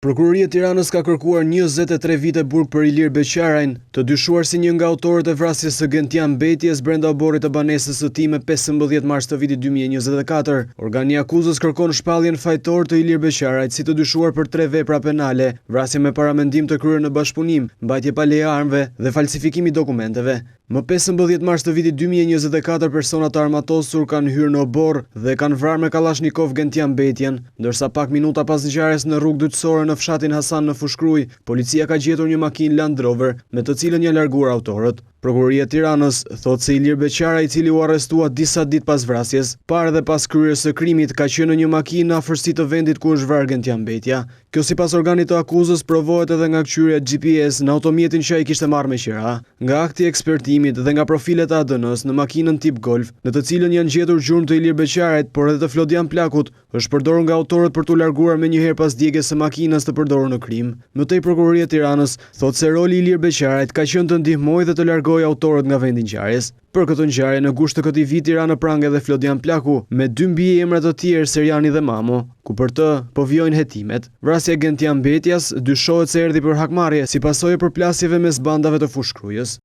Prokuroria e Tiranës ka kërkuar 23 vite burg për Ilir Beqarajn, të dyshuar si një nga autorët e vrasjes së Gentian Betjes brenda oborrit të banesës së tij me 15 mars të vitit 2024. Organi i akuzës kërkon shpalljen fajtor të Ilir Beqarajt si të dyshuar për 3 vepra penale: vrasje me paramendim të kryer në bashkëpunim, mbajtje pa leje armëve dhe falsifikimi i dokumenteve. Më 15 mars të vitit 2024 persona të armatosur kanë hyrë në obor dhe kanë vrarë me Kalashnikov Gentian Betjen, ndërsa pak minuta pas ngjarjes në rrugë dytësore në fshatin Hasan në Fushkruj, policia ka gjetur një makinë Land Rover me të cilën janë larguar autorët. Prokuroria e Tiranës thotë se Ilir Beqaraj, i cili u arrestua disa ditë pas vrasjes, parë dhe pas kryerjes së krimit, ka qenë në një makinë në afërsi të vendit ku është vrarë Gentian Betja. Kjo sipas organit të akuzës provohet edhe nga kçhyrja GPS në automjetin që ai kishte marrë me qira. Nga akti i ekspertimit dhe nga profilet e ADN-s në makinën tip Golf, në të cilën janë gjetur gjurmë të Ilir Beqarajt, por edhe të Flodian Plakut, është përdorur nga autorët për t'u larguar menjëherë pas djegjes së makinës të përdorur në krim. Më tej Prokuroria e Tiranës thotë se roli i Ilir Beqarajt ka qenë të ndihmojë dhe të largojë autorët nga vendi i ngjarjes. Për këtë ngjarje në gusht të këtij viti Tiranë prang edhe Flodian Plaku me 2 mbiemra të tjerë, Serjani dhe Mamo, ku për të po vijojnë hetimet. Vrasja e Gentian Betjas dyshohet se erdhi për hakmarrje si pasojë e përplasjeve mes bandave të Fushkrujës.